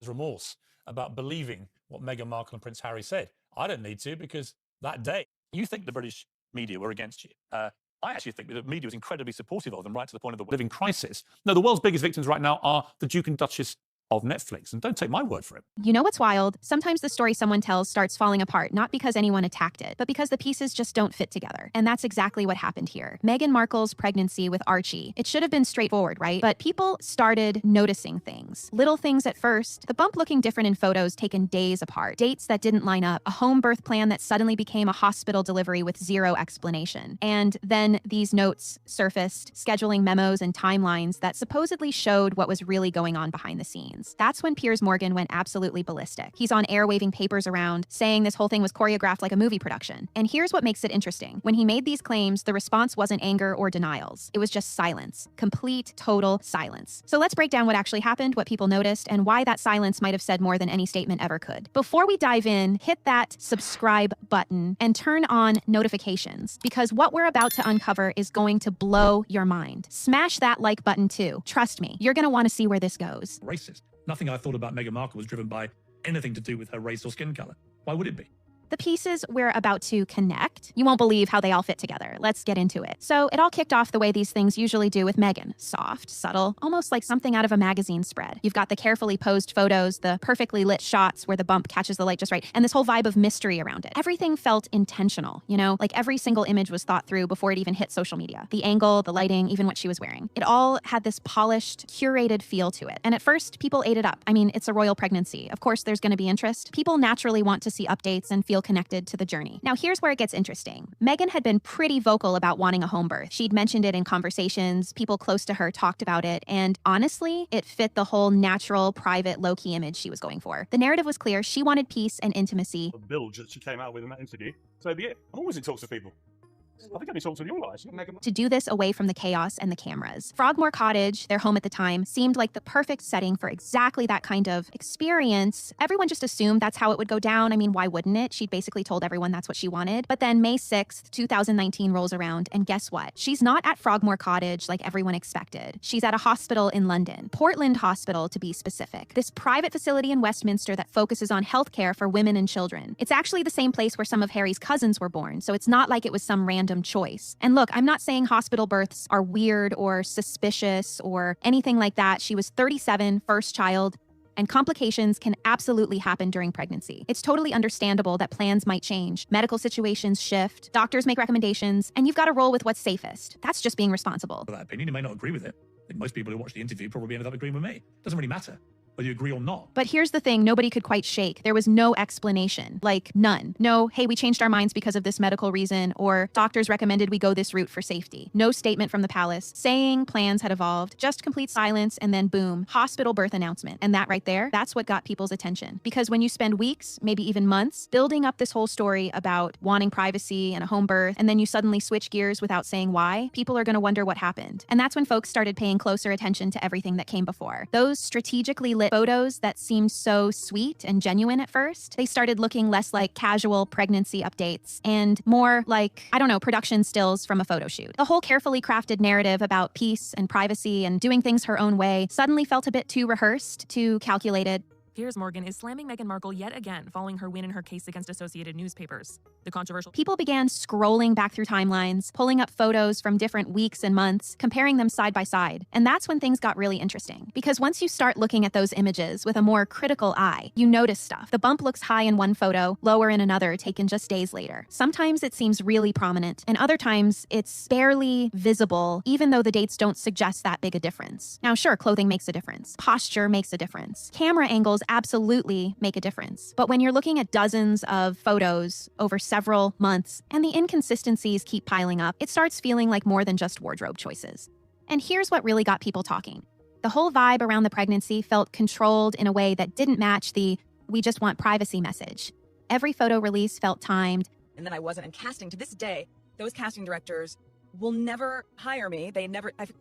remorse about believing what Meghan Markle and Prince Harry said. I don't need to, because that day, you think the British media were against you. I actually think that the media was incredibly supportive of them, right to the point of the living crisis. No, the world's biggest victims right now are the Duke and Duchess of Netflix. And don't take my word for it. You know what's wild? Sometimes the story someone tells starts falling apart, not because anyone attacked it, but because the pieces just don't fit together. And that's exactly what happened here. Meghan Markle's pregnancy with Archie. It should have been straightforward, right? But people started noticing things. Little things at first. The bump looking different in photos taken days apart. Dates that didn't line up. A home birth plan that suddenly became a hospital delivery with zero explanation. And then these notes surfaced, scheduling memos and timelines that supposedly showed what was really going on behind the scenes. That's when Piers Morgan went absolutely ballistic. He's on air waving papers around, saying this whole thing was choreographed like a movie production. And here's what makes it interesting. When he made these claims, the response wasn't anger or denials. It was just silence. Complete, total silence. So let's break down what actually happened, what people noticed, and why that silence might have said more than any statement ever could. Before we dive in, hit that subscribe button and turn on notifications, because what we're about to uncover is going to blow your mind. Smash that like button too. Trust me, you're going to want to see where this goes. Racist. Nothing I thought about Meghan Markle was driven by anything to do with her race or skin color. Why would it be? The pieces we're about to connect, you won't believe how they all fit together. Let's get into it. So it all kicked off the way these things usually do with Meghan. Soft, subtle, almost like something out of a magazine spread. You've got the carefully posed photos, the perfectly lit shots where the bump catches the light just right, and this whole vibe of mystery around it. Everything felt intentional, you know? Like every single image was thought through before it even hit social media. The angle, the lighting, even what she was wearing. It all had this polished, curated feel to it. And at first, people ate it up. I mean, it's a royal pregnancy. Of course, there's gonna be interest. People naturally want to see updates and feel connected to the journey. Now, here's where it gets interesting. Meghan had been pretty vocal about wanting a home birth. She'd mentioned it in conversations, people close to her talked about it, and honestly, it fit the whole natural, private, low-key image she was going for. The narrative was clear. She wanted peace and intimacy. The bilge that she came out with in that interview. So yeah, I'm always in talks with people. I think I only talked to you guys. To do this away from the chaos and the cameras. Frogmore Cottage, their home at the time, seemed like the perfect setting for exactly that kind of experience. Everyone just assumed that's how it would go down. I mean, why wouldn't it? She'd basically told everyone that's what she wanted. But then May 6th, 2019 rolls around, and guess what? She's not at Frogmore Cottage like everyone expected. She's at a hospital in London, Portland Hospital to be specific. This private facility in Westminster that focuses on healthcare for women and children. It's actually the same place where some of Harry's cousins were born, so it's not like it was some random choice. And look, I'm not saying hospital births are weird or suspicious or anything like that. She was 37, first child, and complications can absolutely happen during pregnancy. It's totally understandable that plans might change, medical situations shift, doctors make recommendations, and you've got to roll with what's safest. That's just being responsible. For that opinion, you may not agree with it. I think most people who watch the interview probably ended up agreeing with me. It doesn't really matter whether you agree or not. But here's the thing nobody could quite shake. There was no explanation, like none. No, hey, we changed our minds because of this medical reason, or doctors recommended we go this route for safety. No statement from the palace saying plans had evolved, just complete silence, and then boom, hospital birth announcement. And that right there, that's what got people's attention. Because when you spend weeks, maybe even months, building up this whole story about wanting privacy and a home birth, and then you suddenly switch gears without saying why, people are gonna wonder what happened. And that's when folks started paying closer attention to everything that came before. Those strategically lit photos that seemed so sweet and genuine at first, they started looking less like casual pregnancy updates and more like, I don't know, production stills from a photo shoot. The whole carefully crafted narrative about peace and privacy and doing things her own way suddenly felt a bit too rehearsed, too calculated. Piers Morgan is slamming Meghan Markle yet again following her win in her case against Associated Newspapers. The controversial People began scrolling back through timelines, pulling up photos from different weeks and months, comparing them side by side. And that's when things got really interesting. Because once you start looking at those images with a more critical eye, you notice stuff. The bump looks high in one photo, lower in another, taken just days later. Sometimes it seems really prominent, and other times it's barely visible, even though the dates don't suggest that big a difference. Now, sure, clothing makes a difference. Posture makes a difference. Camera angles absolutely make a difference. But when you're looking at dozens of photos over several months and the inconsistencies keep piling up, it starts feeling like more than just wardrobe choices. And here's what really got people talking. The whole vibe around the pregnancy felt controlled in a way that didn't match the "we just want privacy" message. Every photo release felt timed. And then I wasn't in casting. To this day, those casting directors will never hire me.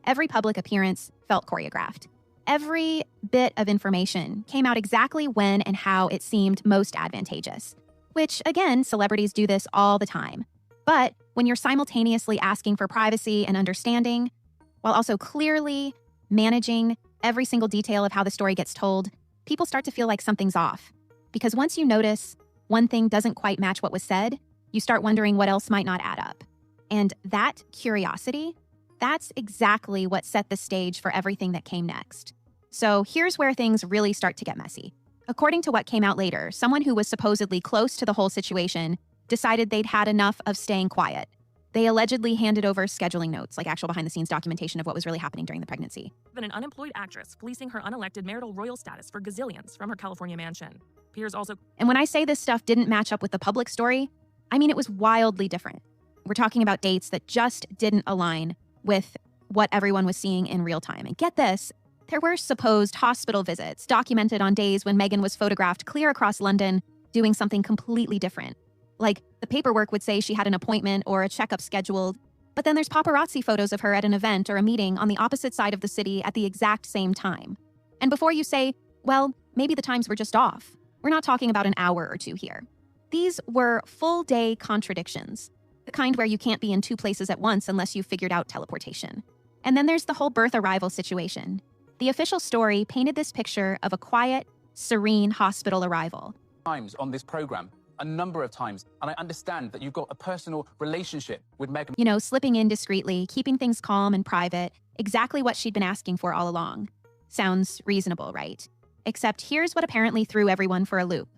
Every public appearance felt choreographed. Every bit of information came out exactly when and how it seemed most advantageous. Which, again, celebrities do this all the time. But when you're simultaneously asking for privacy and understanding, while also clearly managing every single detail of how the story gets told, people start to feel like something's off. Because once you notice one thing doesn't quite match what was said, you start wondering what else might not add up. And that curiosity, that's exactly what set the stage for everything that came next. So here's where things really start to get messy. According to what came out later, someone who was supposedly close to the whole situation decided they'd had enough of staying quiet. They allegedly handed over scheduling notes, like actual behind-the-scenes documentation of what was really happening during the pregnancy. Than an unemployed actress fleecing her unelected marital royal status for gazillions from her California mansion. Piers also... And when I say this stuff didn't match up with the public story, I mean it was wildly different. We're talking about dates that just didn't align with what everyone was seeing in real time. And get this, there were supposed hospital visits documented on days when Meghan was photographed clear across London doing something completely different. Like, the paperwork would say she had an appointment or a checkup scheduled, but then there's paparazzi photos of her at an event or a meeting on the opposite side of the city at the exact same time. And before you say, well, maybe the times were just off, we're not talking about an hour or two here. These were full-day contradictions, the kind where you can't be in two places at once unless you've figured out teleportation. And then there's the whole birth arrival situation. The official story painted this picture of a quiet, serene hospital arrival. Times on this program, a number of times, and I understand that you've got a personal relationship with Meghan. You know, slipping in discreetly, keeping things calm and private, exactly what she'd been asking for all along. Sounds reasonable, right? Except here's what apparently threw everyone for a loop.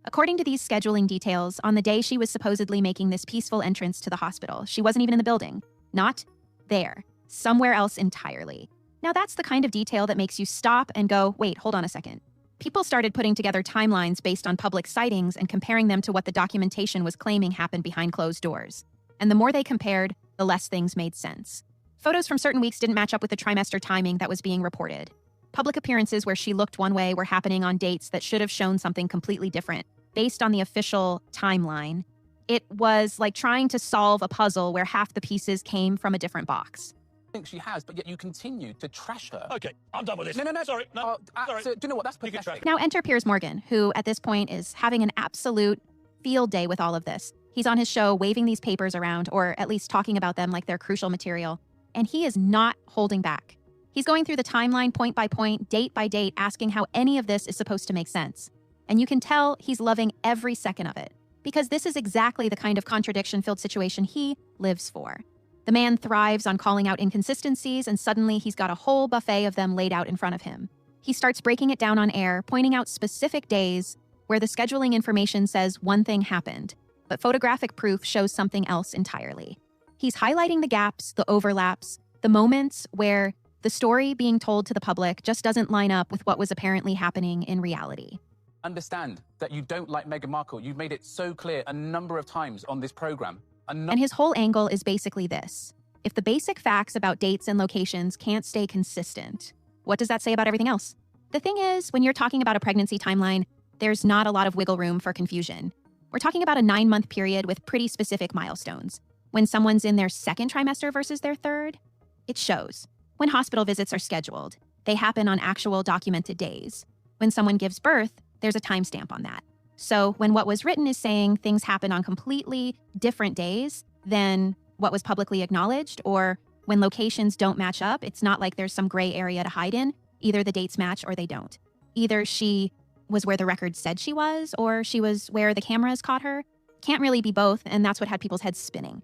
According to these scheduling details, on the day she was supposedly making this peaceful entrance to the hospital, she wasn't even in the building. Not there. Somewhere else entirely. Now that's the kind of detail that makes you stop and go, wait, hold on a second. People started putting together timelines based on public sightings and comparing them to what the documentation was claiming happened behind closed doors. And the more they compared, the less things made sense. Photos from certain weeks didn't match up with the trimester timing that was being reported. Public appearances where she looked one way were happening on dates that should have shown something completely different. Based on the official timeline, it was like trying to solve a puzzle where half the pieces came from a different box. Think she has, but yet you continue to trash her. Okay, I'm done with this. No. Sorry, no. Sorry. So, do you know what? That's You can pathetic. Now enter Piers Morgan, who at this point is having an absolute field day with all of this. He's on his show waving these papers around, or at least talking about them like they're crucial material. And he is not holding back. He's going through the timeline point by point, date by date, asking how any of this is supposed to make sense. And you can tell he's loving every second of it, because this is exactly the kind of contradiction-filled situation he lives for. The man thrives on calling out inconsistencies, and suddenly he's got a whole buffet of them laid out in front of him. He starts breaking it down on air, pointing out specific days where the scheduling information says one thing happened, but photographic proof shows something else entirely. He's highlighting the gaps, the overlaps, the moments where the story being told to the public just doesn't line up with what was apparently happening in reality. Understand that you don't like Meghan Markle. You've made it so clear a number of times on this program. And his whole angle is basically this. If the basic facts about dates and locations can't stay consistent, what does that say about everything else? The thing is, when you're talking about a pregnancy timeline, there's not a lot of wiggle room for confusion. We're talking about a 9-month period with pretty specific milestones. When someone's in their second trimester versus their third, it shows. When hospital visits are scheduled, they happen on actual documented days. When someone gives birth, there's a timestamp on that. So when what was written is saying things happen on completely different days than what was publicly acknowledged, or when locations don't match up, it's not like there's some gray area to hide in. Either the dates match or they don't. Either she was where the record said she was, or she was where the cameras caught her. Can't really be both, and that's what had people's heads spinning.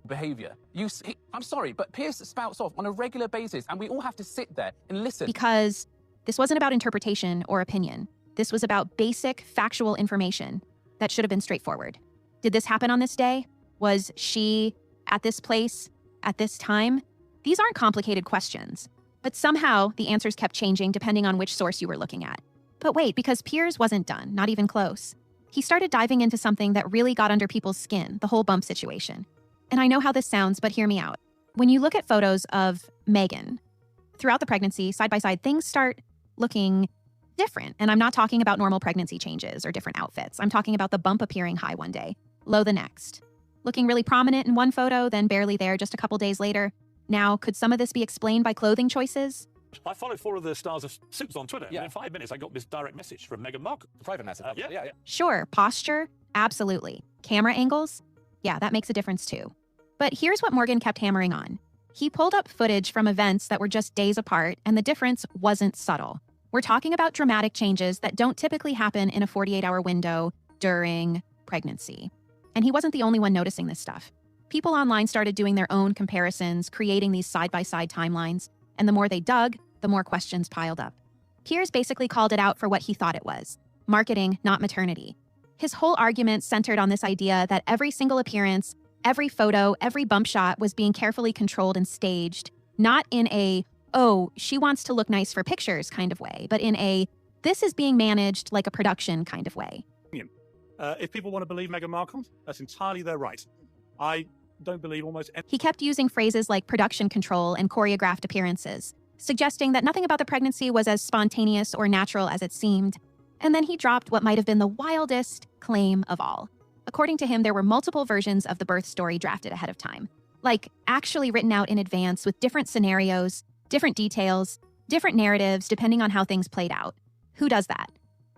Behavior. I'm sorry, but Piers spouts off on a regular basis, and we all have to sit there and listen. Because this wasn't about interpretation or opinion. This was about basic, factual information that should have been straightforward. Did this happen on this day? Was she at this place at this time? These aren't complicated questions, but somehow the answers kept changing depending on which source you were looking at. But wait, because Piers wasn't done, not even close. He started diving into something that really got under people's skin, the whole bump situation. And I know how this sounds, but hear me out. When you look at photos of Meghan, throughout the pregnancy, side by side, things start looking different. And I'm not talking about normal pregnancy changes or different outfits. I'm talking about the bump appearing high one day, low the next. Looking really prominent in one photo, then barely there just a couple days later. Now, could some of this be explained by clothing choices? I followed 4 of the stars of Suits on Twitter, Yeah. and in 5 minutes I got this direct message from Meghan Markle. Private message. Yeah. Sure, posture, absolutely. Camera angles, yeah, that makes a difference too. But here's what Morgan kept hammering on. He pulled up footage from events that were just days apart, and the difference wasn't subtle. We're talking about dramatic changes that don't typically happen in a 48-hour window during pregnancy. And he wasn't the only one noticing this stuff. People online started doing their own comparisons, creating these side-by-side timelines, and the more they dug, the more questions piled up. Piers basically called it out for what he thought it was: marketing, not maternity. His whole argument centered on this idea that every single appearance, every photo, every bump shot was being carefully controlled and staged, not in a, oh, she wants to look nice for pictures kind of way, but in a, this is being managed like a production kind of way. If people want to believe Meghan Markle, that's entirely their right. I don't believe almost any. He kept using phrases like production control and choreographed appearances, suggesting that nothing about the pregnancy was as spontaneous or natural as it seemed. And then he dropped what might have been the wildest claim of all. According to him, there were multiple versions of the birth story drafted ahead of time, like actually written out in advance with different scenarios, different details, different narratives depending on how things played out. Who does that?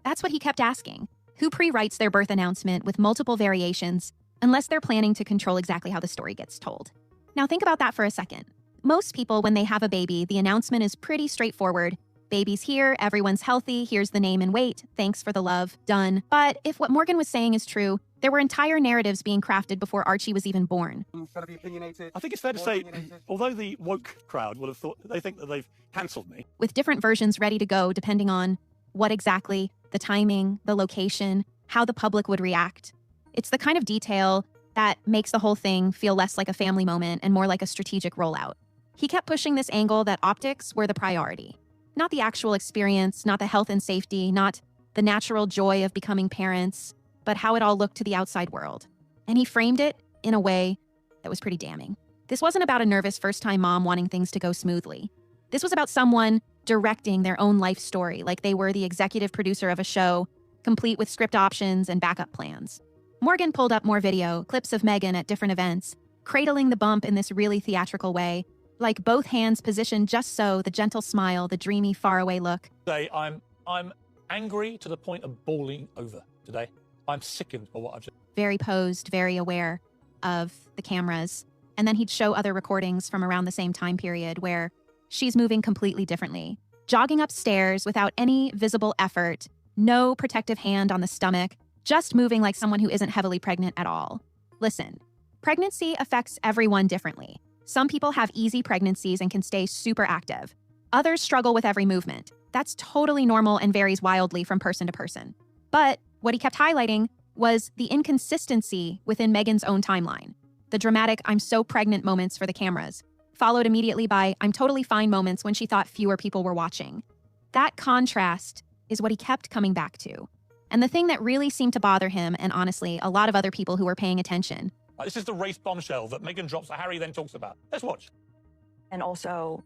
That's what he kept asking. Who pre-writes their birth announcement with multiple variations, unless they're planning to control exactly how the story gets told? Now think about that for a second. Most people, when they have a baby, the announcement is pretty straightforward. Baby's here, everyone's healthy, here's the name and weight, thanks for the love, done. But if what Morgan was saying is true, there were entire narratives being crafted before Archie was even born. I think it's fair to say, although the woke crowd will have thought, they think that they've cancelled me. With different versions ready to go depending on what exactly, the timing, the location, how the public would react. It's the kind of detail that makes the whole thing feel less like a family moment and more like a strategic rollout. He kept pushing this angle that optics were the priority. Not the actual experience, not the health and safety, not the natural joy of becoming parents, but how it all looked to the outside world. And he framed it in a way that was pretty damning. This wasn't about a nervous first-time mom wanting things to go smoothly. This was about someone directing their own life story like they were the executive producer of a show, complete with script options and backup plans. Morgan pulled up more video, clips of Meghan at different events, cradling the bump in this really theatrical way, like both hands positioned just so, the gentle smile, the dreamy, faraway look. Today, I'm angry to the point of bawling over today. I'm sickened by what I've just... Very posed, very aware of the cameras. And then he'd show other recordings from around the same time period where she's moving completely differently, jogging upstairs without any visible effort, no protective hand on the stomach, just moving like someone who isn't heavily pregnant at all. Listen, pregnancy affects everyone differently. Some people have easy pregnancies and can stay super active. Others struggle with every movement. That's totally normal and varies wildly from person to person. But what he kept highlighting was the inconsistency within Meghan's own timeline. The dramatic "I'm so pregnant" moments for the cameras, followed immediately by "I'm totally fine" moments when she thought fewer people were watching. That contrast is what he kept coming back to. And the thing that really seemed to bother him, and honestly, a lot of other people who were paying attention, This is the race bombshell that Meghan drops that Harry then talks about. Let's watch. And also,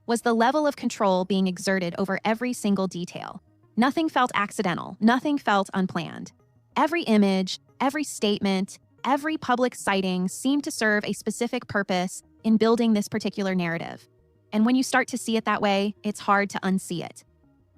was the level of control being exerted over every single detail. Nothing felt accidental. Nothing felt unplanned. Every image, every statement, every public sighting seemed to serve a specific purpose in building this particular narrative. And when you start to see it that way, it's hard to unsee it.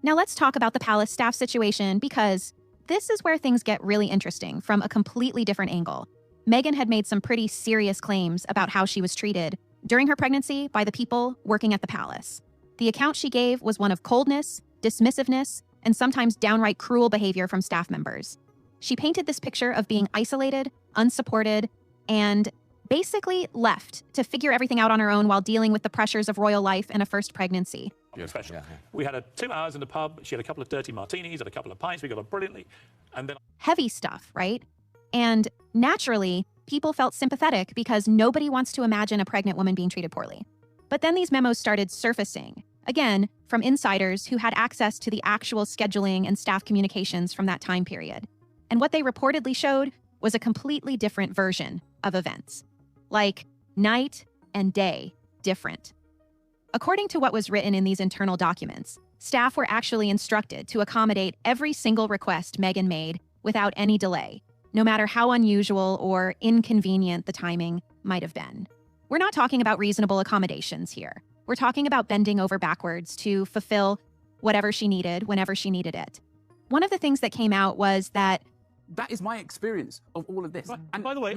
Now let's talk about the palace staff situation, because this is where things get really interesting from a completely different angle. Meghan had made some pretty serious claims about how she was treated during her pregnancy by the people working at the palace. The account she gave was one of coldness, dismissiveness, and sometimes downright cruel behavior from staff members. She painted this picture of being isolated, unsupported, and basically left to figure everything out on her own while dealing with the pressures of royal life and a first pregnancy. Professional. We had 2 hours in the pub. She had a couple of dirty martinis, had a couple of pints. We got on brilliantly. And then... Heavy stuff, right? And naturally, people felt sympathetic because nobody wants to imagine a pregnant woman being treated poorly. But then these memos started surfacing, again, from insiders who had access to the actual scheduling and staff communications from that time period. And what they reportedly showed was a completely different version of events. Like, night and day different. According to what was written in these internal documents, staff were actually instructed to accommodate every single request Meghan made without any delay, no matter how unusual or inconvenient the timing might have been. We're not talking about reasonable accommodations here. We're talking about bending over backwards to fulfill whatever she needed whenever she needed it. One of the things that came out was that That is my experience of all of this. Right. And by the way,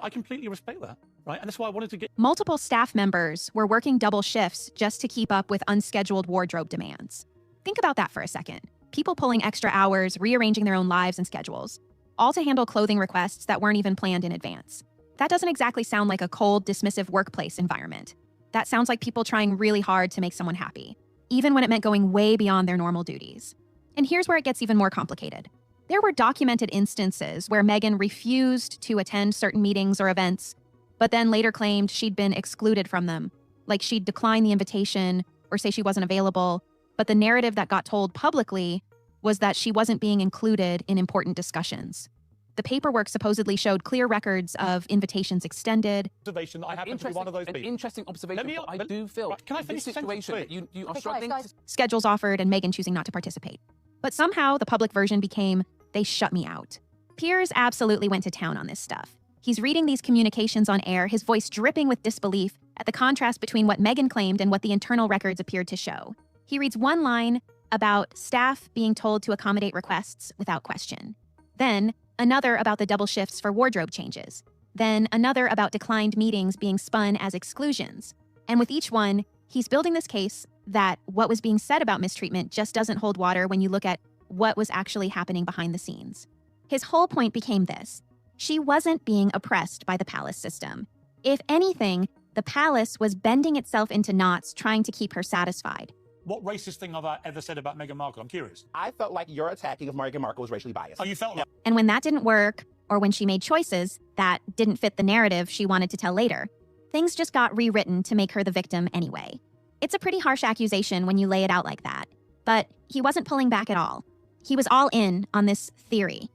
I completely respect that, right? And that's why I wanted to get... multiple staff members were working double shifts just to keep up with unscheduled wardrobe demands. Think about that for a second. People pulling extra hours, rearranging their own lives and schedules, all to handle clothing requests that weren't even planned in advance. That doesn't exactly sound like a cold, dismissive workplace environment. That sounds like people trying really hard to make someone happy, even when it meant going way beyond their normal duties. And here's where it gets even more complicated. There were documented instances where Meghan refused to attend certain meetings or events, but then later claimed she'd been excluded from them, like she'd decline the invitation or say she wasn't available. But the narrative that got told publicly was that she wasn't being included in important discussions. The paperwork supposedly showed clear records of invitations extended. Observation that I happen to be one of those An people. interesting observation, but I do feel right, can I in finish this the sentence, situation please? that you are struggling to... Schedules offered and Meghan choosing not to participate. But somehow the public version became, they shut me out. Piers absolutely went to town on this stuff. He's reading these communications on air, his voice dripping with disbelief at the contrast between what Meghan claimed and what the internal records appeared to show. He reads one line about staff being told to accommodate requests without question. Then another about the double shifts for wardrobe changes. Then another about declined meetings being spun as exclusions. And with each one, he's building this case that what was being said about mistreatment just doesn't hold water when you look at what was actually happening behind the scenes. His whole point became this: she wasn't being oppressed by the palace system. If anything, the palace was bending itself into knots trying to keep her satisfied. What racist thing have I ever said about Meghan Markle? I'm curious. I felt like your attacking of Meghan Markle was racially biased. Oh, you felt like... And when that didn't work, or when she made choices that didn't fit the narrative she wanted to tell later, things just got rewritten to make her the victim anyway. It's a pretty harsh accusation when you lay it out like that, but he wasn't pulling back at all. He was all in on this theory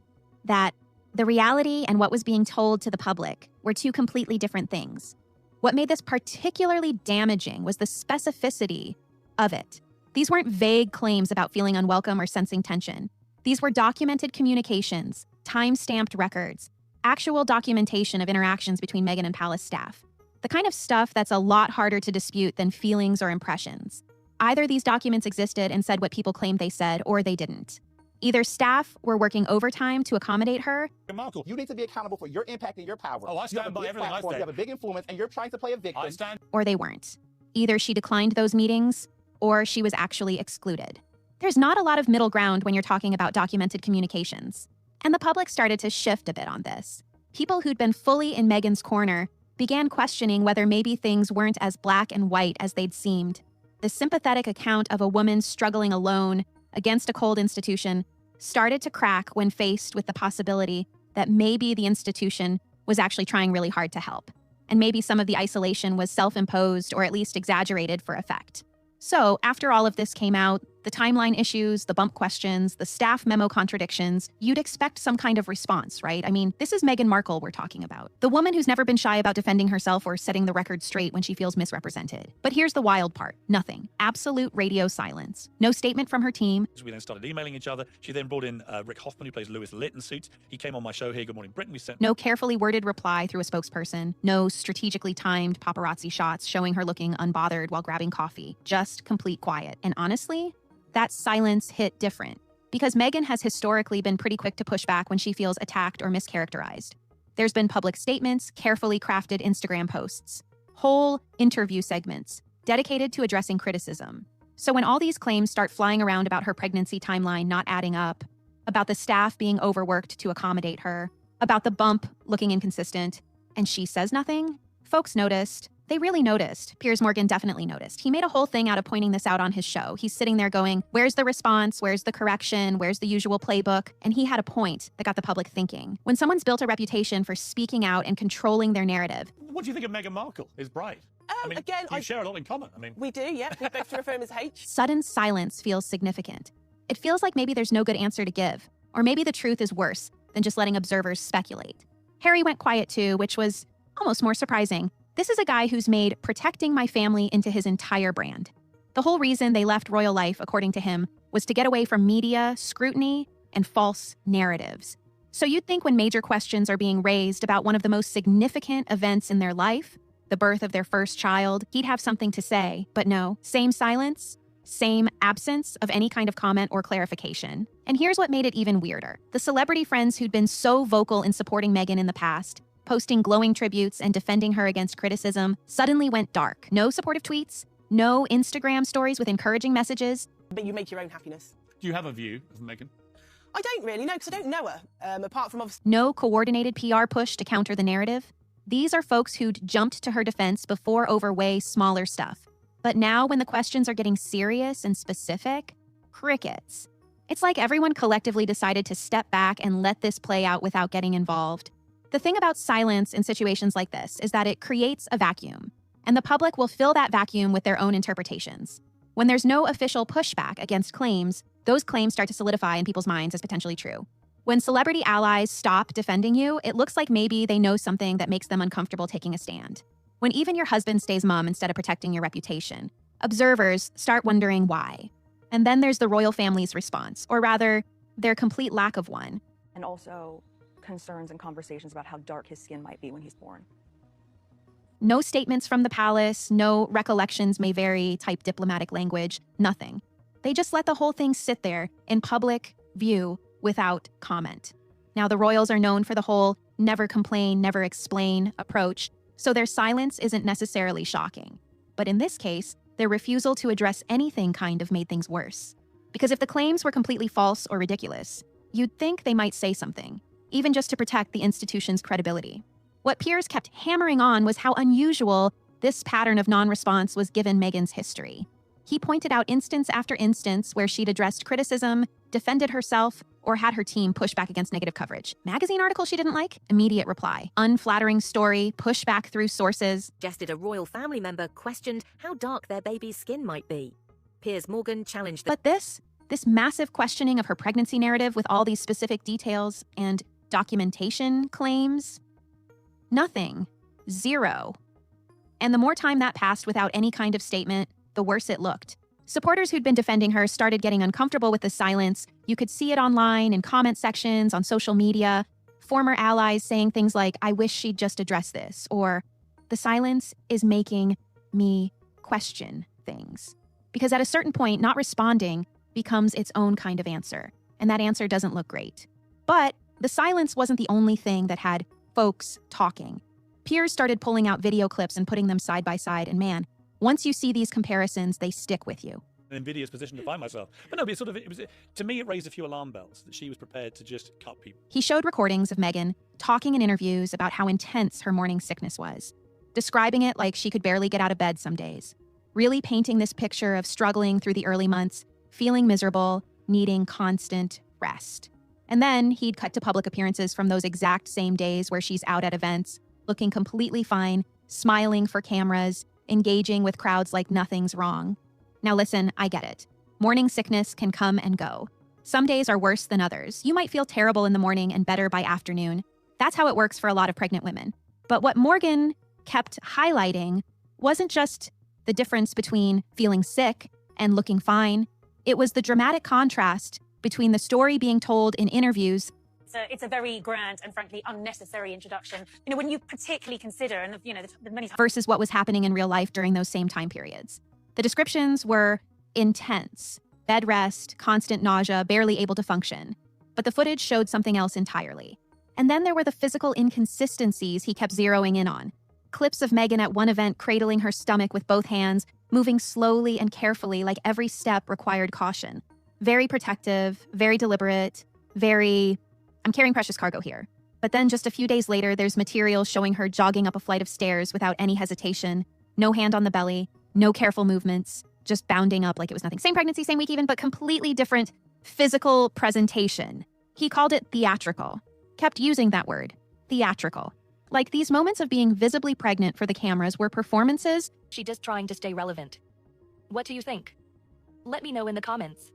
that the reality and what was being told to the public were two completely different things. What made this particularly damaging was the specificity of it. These weren't vague claims about feeling unwelcome or sensing tension. These were documented communications, time-stamped records, actual documentation of interactions between Meghan and palace staff. The kind of stuff that's a lot harder to dispute than feelings or impressions. Either these documents existed and said what people claimed they said, or they didn't. Either staff were working overtime to accommodate her, Meghan Markle. You need to be accountable for your impact and your power. Oh, I stand by everything I say. You have a big influence, and you're trying to play a victim. I stand... or they weren't. Either she declined those meetings, or she was actually excluded. There's not a lot of middle ground when you're talking about documented communications. And the public started to shift a bit on this. People who'd been fully in Meghan's corner began questioning whether maybe things weren't as black and white as they'd seemed. The sympathetic account of a woman struggling alone against a cold institution started to crack when faced with the possibility that maybe the institution was actually trying really hard to help. And maybe some of the isolation was self-imposed or at least exaggerated for effect. So, after all of this came out, the timeline issues, the bump questions, the staff memo contradictions, you'd expect some kind of response, right? I mean, this is Meghan Markle we're talking about. The woman who's never been shy about defending herself or setting the record straight when she feels misrepresented. But here's the wild part. Nothing. Absolute radio silence. No statement from her team. We then started emailing each other. She then brought in Rick Hoffman, who plays Lewis Litt in Suits. He came on my show here, Good Morning Britain. We sent... No carefully worded reply through a spokesperson. No strategically timed paparazzi shots showing her looking unbothered while grabbing coffee. Just complete quiet. And honestly, that silence hit different, because Meghan has historically been pretty quick to push back when she feels attacked or mischaracterized. There's been public statements, carefully crafted Instagram posts, whole interview segments dedicated to addressing criticism. So when all these claims start flying around about her pregnancy timeline not adding up, about the staff being overworked to accommodate her, about the bump looking inconsistent, and she says nothing, folks noticed. They really noticed. Piers Morgan definitely noticed. He made a whole thing out of pointing this out on his show. He's sitting there going, where's the response? Where's the correction? Where's the usual playbook? And he had a point that got the public thinking. When someone's built a reputation for speaking out and controlling their narrative. What do you think of Meghan Markle, his bride? Again, you share a lot in common. We do, yeah. We both refer him as H. Sudden silence feels significant. It feels like maybe there's no good answer to give, or maybe the truth is worse than just letting observers speculate. Harry went quiet too, which was almost more surprising. This is a guy who's made protecting my family into his entire brand. The whole reason they left royal life, according to him, was to get away from media, scrutiny, and false narratives. So you'd think when major questions are being raised about one of the most significant events in their life, the birth of their first child, he'd have something to say. But no, same silence, same absence of any kind of comment or clarification. And here's what made it even weirder. The celebrity friends who'd been so vocal in supporting Meghan in the past, posting glowing tributes and defending her against criticism, suddenly went dark. No supportive tweets, no Instagram stories with encouraging messages, But you make your own happiness. Do you have a view of Meghan? I don't really know, because I don't know her, apart from obviously... No coordinated PR push to counter the narrative. These are folks who'd jumped to her defense before over way smaller stuff. But now when the questions are getting serious and specific, crickets. It's like everyone collectively decided to step back and let this play out without getting involved. The thing about silence in situations like this is that it creates a vacuum, and the public will fill that vacuum with their own interpretations. When there's no official pushback against claims, those claims start to solidify in people's minds as potentially true. When celebrity allies stop defending you, it looks like maybe they know something that makes them uncomfortable taking a stand. When even your husband stays mum instead of protecting your reputation, observers start wondering why. And then there's the royal family's response, or rather, their complete lack of one. And also concerns and conversations about how dark his skin might be when he's born. No statements from the palace, no recollections may vary type diplomatic language, nothing. They just let the whole thing sit there in public view without comment. Now, the royals are known for the whole never complain, never explain approach, so their silence isn't necessarily shocking. But in this case, their refusal to address anything kind of made things worse. Because if the claims were completely false or ridiculous, you'd think they might say something, even just to protect the institution's credibility. What Piers kept hammering on was how unusual this pattern of non-response was given Meghan's history. He pointed out instance after instance where she'd addressed criticism, defended herself, or had her team push back against negative coverage. Magazine article she didn't like? Immediate reply. Unflattering story, pushback through sources. Suggested a royal family member questioned how dark their baby's skin might be. Piers Morgan challenged But this massive questioning of her pregnancy narrative with all these specific details and documentation claims, nothing. Zero. And the more time that passed without any kind of statement, the worse it looked. Supporters who'd been defending her started getting uncomfortable with the silence. You could see it online, in comment sections, on social media. Former allies saying things like, "I wish she'd just address this," or, "The silence is making me question things." Because at a certain point, not responding becomes its own kind of answer, and that answer doesn't look great. But the silence wasn't the only thing that had folks talking. Piers started pulling out video clips and putting them side by side, and man, once you see these comparisons, they stick with you. An invidious position to find myself. But no, but to me, it raised a few alarm bells that she was prepared to just cut people. He showed recordings of Meghan talking in interviews about how intense her morning sickness was, describing it like she could barely get out of bed some days, really painting this picture of struggling through the early months, feeling miserable, needing constant rest. And then he'd cut to public appearances from those exact same days where she's out at events, looking completely fine, smiling for cameras, engaging with crowds like nothing's wrong. Now listen, I get it. Morning sickness can come and go. Some days are worse than others. You might feel terrible in the morning and better by afternoon. That's how it works for a lot of pregnant women. But what Morgan kept highlighting wasn't just the difference between feeling sick and looking fine. It was the dramatic contrast between the story being told in interviews. It's a very grand and frankly unnecessary introduction. You know, when you particularly consider, and the many times versus what was happening in real life during those same time periods. The descriptions were intense. Bed rest, constant nausea, barely able to function. But the footage showed something else entirely. And then there were the physical inconsistencies he kept zeroing in on. Clips of Meghan at one event cradling her stomach with both hands, moving slowly and carefully like every step required caution. Very protective, very deliberate, very, I'm carrying precious cargo here. But then just a few days later, there's material showing her jogging up a flight of stairs without any hesitation, no hand on the belly, no careful movements, just bounding up like it was nothing. Same pregnancy, same week even, but completely different physical presentation. He called it theatrical. Kept using that word, theatrical. Like these moments of being visibly pregnant for the cameras were performances. She's just trying to stay relevant. What do you think? Let me know in the comments.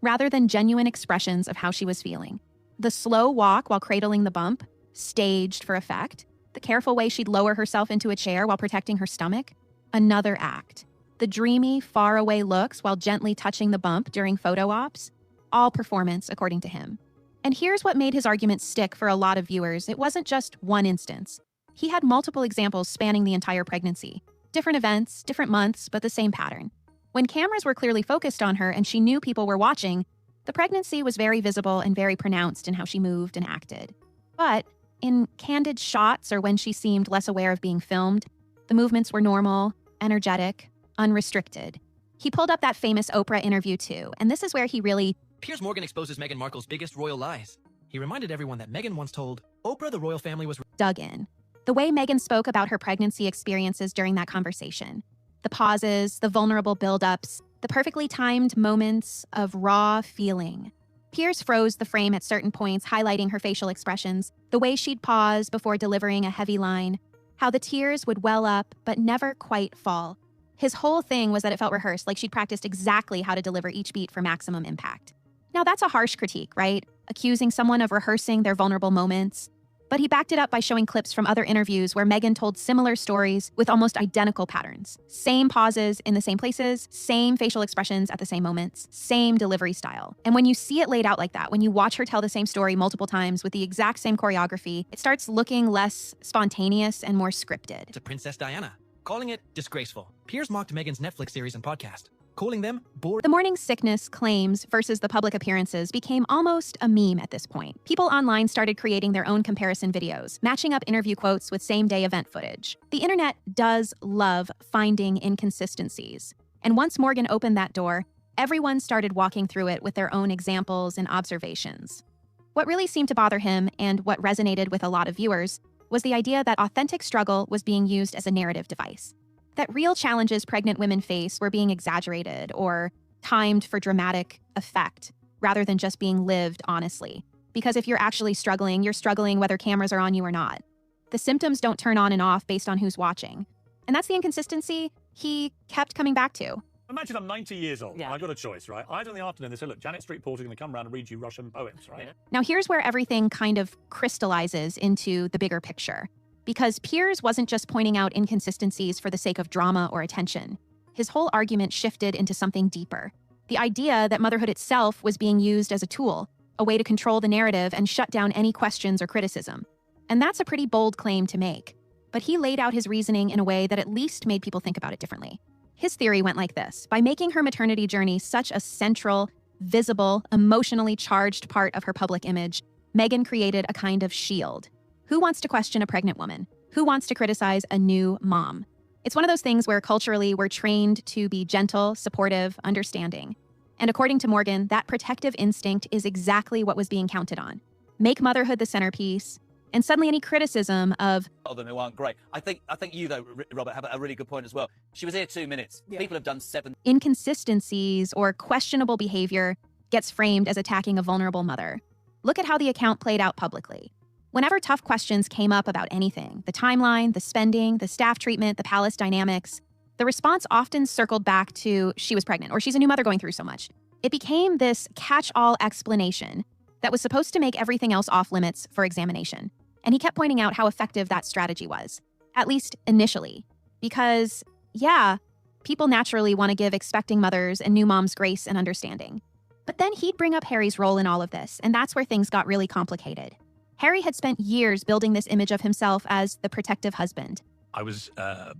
Rather than genuine expressions of how she was feeling. The slow walk while cradling the bump, staged for effect. The careful way she'd lower herself into a chair while protecting her stomach, another act. The dreamy, faraway looks while gently touching the bump during photo ops, all performance according to him. And here's what made his argument stick for a lot of viewers. It wasn't just one instance. He had multiple examples spanning the entire pregnancy. Different events, different months, but the same pattern. When cameras were clearly focused on her and she knew people were watching, the pregnancy was very visible and very pronounced in how she moved and acted. But in candid shots or when she seemed less aware of being filmed, the movements were normal, energetic, unrestricted. He pulled up that famous Oprah interview too, and this is where he really Piers Morgan exposes Meghan Markle's biggest royal lies. He reminded everyone that Meghan once told Oprah the royal family was dug in. The way Meghan spoke about her pregnancy experiences during that conversation. The pauses, the vulnerable buildups, the perfectly timed moments of raw feeling. Piers froze the frame at certain points, highlighting her facial expressions, the way she'd pause before delivering a heavy line, how the tears would well up but never quite fall. His whole thing was that it felt rehearsed, like she'd practiced exactly how to deliver each beat for maximum impact. Now that's a harsh critique, right? Accusing someone of rehearsing their vulnerable moments. But he backed it up by showing clips from other interviews where Meghan told similar stories with almost identical patterns. Same pauses in the same places, same facial expressions at the same moments, same delivery style. And when you see it laid out like that, when you watch her tell the same story multiple times with the exact same choreography, it starts looking less spontaneous and more scripted. to Princess Diana, calling it disgraceful. Piers mocked Meghan's Netflix series and podcast, calling them bored. The morning sickness claims versus the public appearances became almost a meme at this point. People online started creating their own comparison videos, matching up interview quotes with same-day event footage. The internet does love finding inconsistencies. And once Morgan opened that door, everyone started walking through it with their own examples and observations. What really seemed to bother him, and what resonated with a lot of viewers, was the idea that authentic struggle was being used as a narrative device. That real challenges pregnant women face were being exaggerated or timed for dramatic effect, rather than just being lived honestly. Because if you're actually struggling, you're struggling whether cameras are on you or not. The symptoms don't turn on and off based on who's watching. And that's the inconsistency he kept coming back to. Imagine I'm 90 years old, and I got a choice, right? I, in the afternoon, they said, look, Janet Street Porter's going to come around and read you Russian poems, right? Now here's where everything kind of crystallizes into the bigger picture. Because Piers wasn't just pointing out inconsistencies for the sake of drama or attention. His whole argument shifted into something deeper. The idea that motherhood itself was being used as a tool, a way to control the narrative and shut down any questions or criticism. And that's a pretty bold claim to make. But he laid out his reasoning in a way that at least made people think about it differently. His theory went like this. By making her maternity journey such a central, visible, emotionally charged part of her public image, Meghan created a kind of shield. Who wants to question a pregnant woman? Who wants to criticize a new mom? It's one of those things where culturally we're trained to be gentle, supportive, understanding. And according to Morgan, that protective instinct is exactly what was being counted on. Make motherhood the centerpiece, and suddenly any criticism of them who aren't great. I think you, though, Robert, have a really good point as well. She was here 2 minutes. Yeah. People have done 7. Inconsistencies or questionable behavior gets framed as attacking a vulnerable mother. Look at how the account played out publicly. Whenever tough questions came up about anything, the timeline, the spending, the staff treatment, the palace dynamics, the response often circled back to she was pregnant or she's a new mother going through so much. It became this catch-all explanation that was supposed to make everything else off limits for examination. And he kept pointing out how effective that strategy was, at least initially. Because, yeah, people naturally want to give expecting mothers and new moms grace and understanding. But then he'd bring up Harry's role in all of this, and that's where things got really complicated. Harry had spent years building this image of himself as the protective husband. I was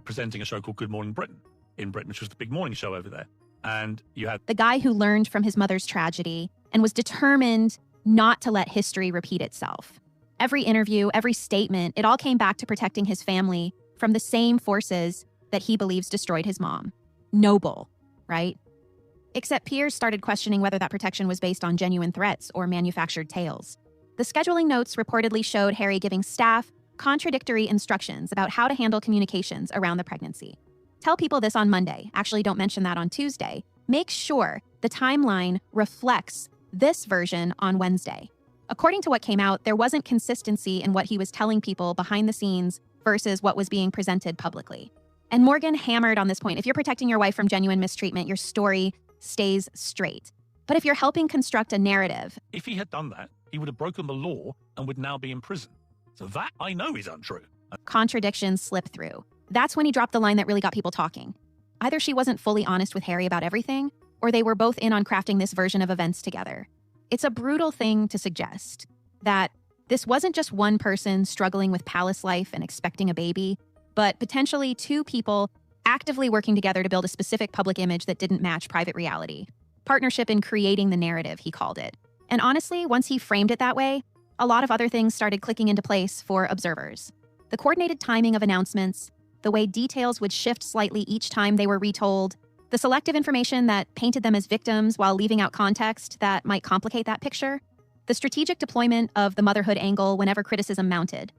presenting a show called Good Morning Britain in Britain, which was the big morning show over there. And you had the guy who learned from his mother's tragedy and was determined not to let history repeat itself. Every interview, every statement, it all came back to protecting his family from the same forces that he believes destroyed his mom. Noble, right? Except Piers started questioning whether that protection was based on genuine threats or manufactured tales. The scheduling notes reportedly showed Harry giving staff contradictory instructions about how to handle communications around the pregnancy. Tell people this on Monday. Actually, don't mention that on Tuesday. Make sure the timeline reflects this version on Wednesday. According to what came out, there wasn't consistency in what he was telling people behind the scenes versus what was being presented publicly. And Morgan hammered on this point. If you're protecting your wife from genuine mistreatment, your story stays straight. But if you're helping construct a narrative... If he had done that, he would have broken the law and would now be in prison. So that I know is untrue. Contradictions slip through. That's when he dropped the line that really got people talking. Either she wasn't fully honest with Harry about everything, or they were both in on crafting this version of events together. It's a brutal thing to suggest that this wasn't just one person struggling with palace life and expecting a baby, but potentially two people actively working together to build a specific public image that didn't match private reality. Partnership in creating the narrative, he called it. And honestly, once he framed it that way, a lot of other things started clicking into place for observers. The coordinated timing of announcements, the way details would shift slightly each time they were retold, The selective information that painted them as victims while leaving out context that might complicate that picture. The strategic deployment of the motherhood angle whenever criticism mounted.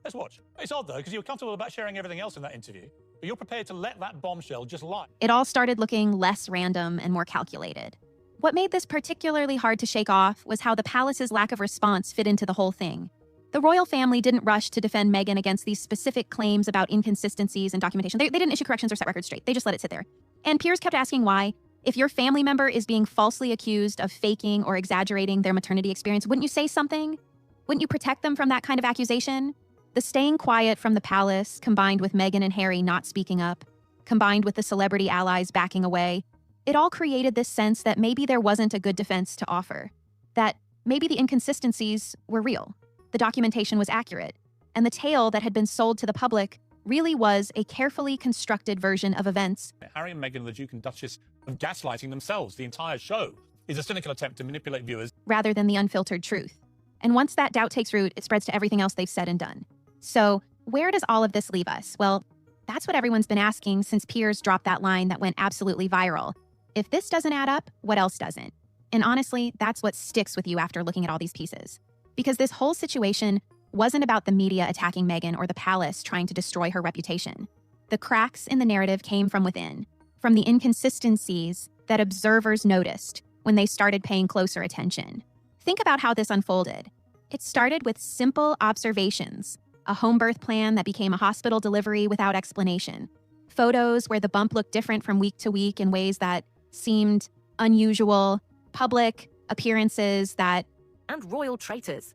Let's watch. It's odd, though, because you were comfortable about sharing everything else in that interview, but you're prepared to let that bombshell just lie. It all started looking less random and more calculated. What made this particularly hard to shake off was how the palace's lack of response fit into the whole thing. The royal family didn't rush to defend Meghan against these specific claims about inconsistencies and documentation. They didn't issue corrections or set records straight. They just let it sit there. And Piers kept asking why. If your family member is being falsely accused of faking or exaggerating their maternity experience, wouldn't you say something? Wouldn't you protect them from that kind of accusation? The staying quiet from the palace, combined with Meghan and Harry not speaking up, combined with the celebrity allies backing away, it all created this sense that maybe there wasn't a good defense to offer, that maybe the inconsistencies were real, the documentation was accurate, and the tale that had been sold to the public really was a carefully constructed version of events. Harry and Meghan, the Duke and Duchess, of gaslighting themselves. The entire show is a cynical attempt to manipulate viewers. Rather than the unfiltered truth. And once that doubt takes root, it spreads to everything else they've said and done. So where does all of this leave us? Well, that's what everyone's been asking since Piers dropped that line that went absolutely viral. If this doesn't add up, what else doesn't? And honestly, that's what sticks with you after looking at all these pieces. Because this whole situation wasn't about the media attacking Meghan or the palace trying to destroy her reputation. The cracks in the narrative came from within, from the inconsistencies that observers noticed when they started paying closer attention. Think about how this unfolded. It started with simple observations, a home birth plan that became a hospital delivery without explanation, photos where the bump looked different from week to week in ways that seemed unusual, public appearances that... And royal traitors.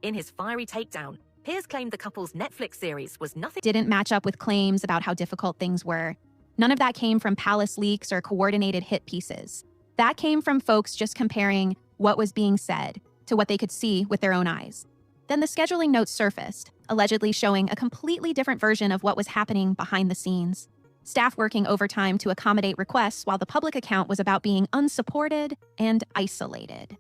In his fiery takedown, Piers claimed the couple's Netflix series was nothing... didn't match up with claims about how difficult things were. None of that came from palace leaks or coordinated hit pieces. That came from folks just comparing what was being said to what they could see with their own eyes. Then the scheduling notes surfaced, allegedly showing a completely different version of what was happening behind the scenes. Staff working overtime to accommodate requests while the public account was about being unsupported and isolated.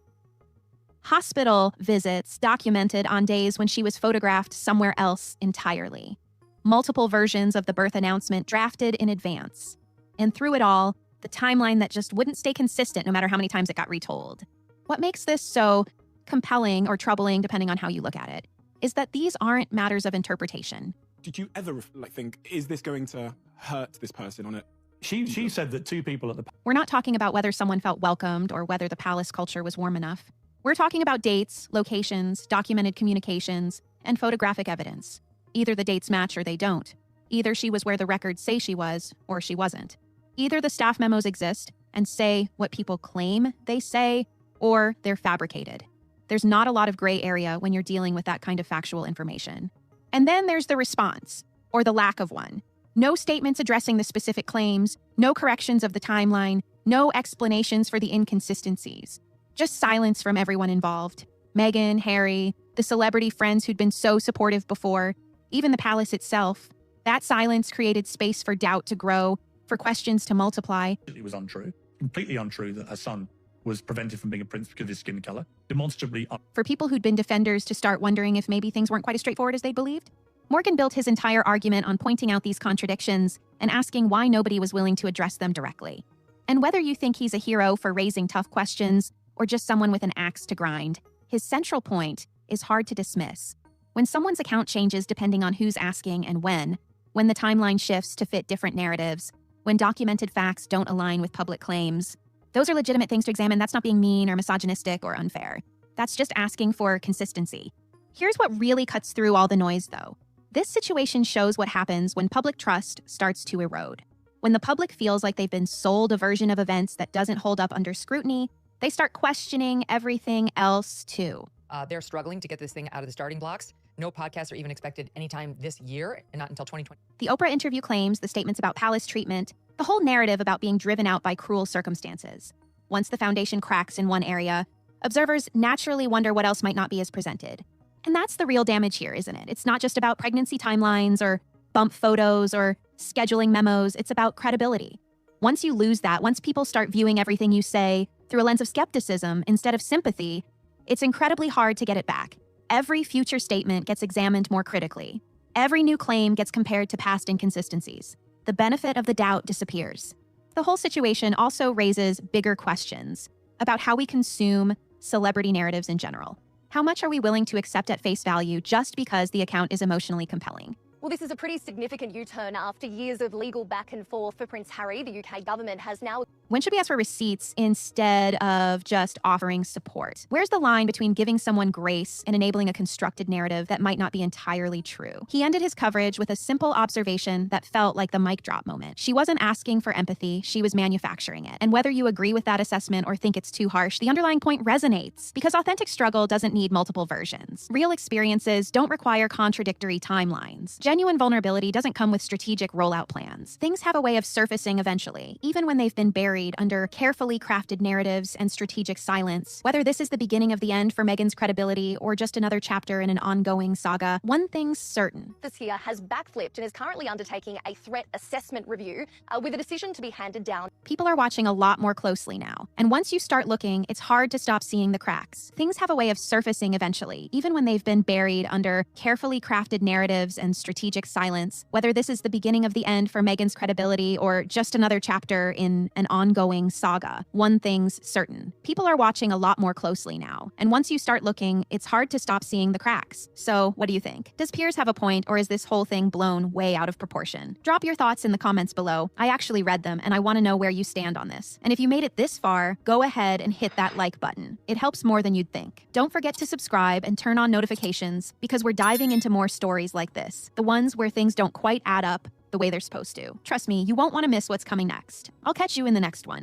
Hospital visits documented on days when she was photographed somewhere else entirely. Multiple versions of the birth announcement drafted in advance. And through it all, the timeline that just wouldn't stay consistent no matter how many times it got retold. What makes this so compelling or troubling, depending on how you look at it, is that these aren't matters of interpretation. Did you ever think, is this going to hurt this person on it? She said that two people at the... We're not talking about whether someone felt welcomed or whether the palace culture was warm enough. We're talking about dates, locations, documented communications, and photographic evidence. Either the dates match or they don't. Either she was where the records say she was, or she wasn't. Either the staff memos exist and say what people claim they say, or they're fabricated. There's not a lot of gray area when you're dealing with that kind of factual information. And then there's the response, or the lack of one. No statements addressing the specific claims, no corrections of the timeline, no explanations for the inconsistencies. Just silence from everyone involved. Meghan, Harry, the celebrity friends who'd been so supportive before, even the palace itself. That silence created space for doubt to grow, for questions to multiply. It was untrue, completely untrue that her son was prevented from being a prince because of his skin color. Demonstrably for people who'd been defenders to start wondering if maybe things weren't quite as straightforward as they believed. Morgan built his entire argument on pointing out these contradictions and asking why nobody was willing to address them directly. And whether you think he's a hero for raising tough questions or just someone with an axe to grind, his central point is hard to dismiss. When someone's account changes depending on who's asking and when the timeline shifts to fit different narratives, when documented facts don't align with public claims, those are legitimate things to examine. That's not being mean or misogynistic or unfair. That's just asking for consistency. Here's what really cuts through all the noise, though. This situation shows what happens when public trust starts to erode. When the public feels like they've been sold a version of events that doesn't hold up under scrutiny, they start questioning everything else, too. They're struggling to get this thing out of the starting blocks. No podcasts are even expected anytime this year and not until 2020. The Oprah interview claims, the statements about palace treatment, the whole narrative about being driven out by cruel circumstances. Once the foundation cracks in one area, observers naturally wonder what else might not be as presented. And that's the real damage here, isn't it? It's not just about pregnancy timelines or bump photos or scheduling memos. It's about credibility. Once you lose that, once people start viewing everything you say through a lens of skepticism instead of sympathy, it's incredibly hard to get it back. Every future statement gets examined more critically. Every new claim gets compared to past inconsistencies. The benefit of the doubt disappears. The whole situation also raises bigger questions about how we consume celebrity narratives in general. How much are we willing to accept at face value just because the account is emotionally compelling? Well, this is a pretty significant U-turn after years of legal back and forth for Prince Harry. The UK government has now... When should we ask for receipts instead of just offering support? Where's the line between giving someone grace and enabling a constructed narrative that might not be entirely true? He ended his coverage with a simple observation that felt like the mic drop moment. She wasn't asking for empathy, she was manufacturing it. And whether you agree with that assessment or think it's too harsh, the underlying point resonates. Because authentic struggle doesn't need multiple versions. Real experiences don't require contradictory timelines. Genuine vulnerability doesn't come with strategic rollout plans. Things have a way of surfacing eventually, even when they've been buried under carefully crafted narratives and strategic silence. Whether this is the beginning of the end for Meghan's credibility or just another chapter in an ongoing saga, one thing's certain. This here has backflipped and is currently undertaking a threat assessment review with a decision to be handed down. People are watching a lot more closely now. And once you start looking, it's hard to stop seeing the cracks. Things have a way of surfacing eventually, even when they've been buried under carefully crafted narratives and strategic silence. Whether this is the beginning of the end for Meghan's credibility or just another chapter in an ongoing saga, one thing's certain. People are watching a lot more closely now. And once you start looking, it's hard to stop seeing the cracks. So what do you think? Does Piers have a point, or is this whole thing blown way out of proportion? Drop your thoughts in the comments below. I actually read them, and I want to know where you stand on this. And if you made it this far, go ahead and hit that like button. It helps more than you'd think. Don't forget to subscribe and turn on notifications, because we're diving into more stories like this. The ones where things don't quite add up the way they're supposed to. Trust me, you won't want to miss what's coming next. I'll catch you in the next one.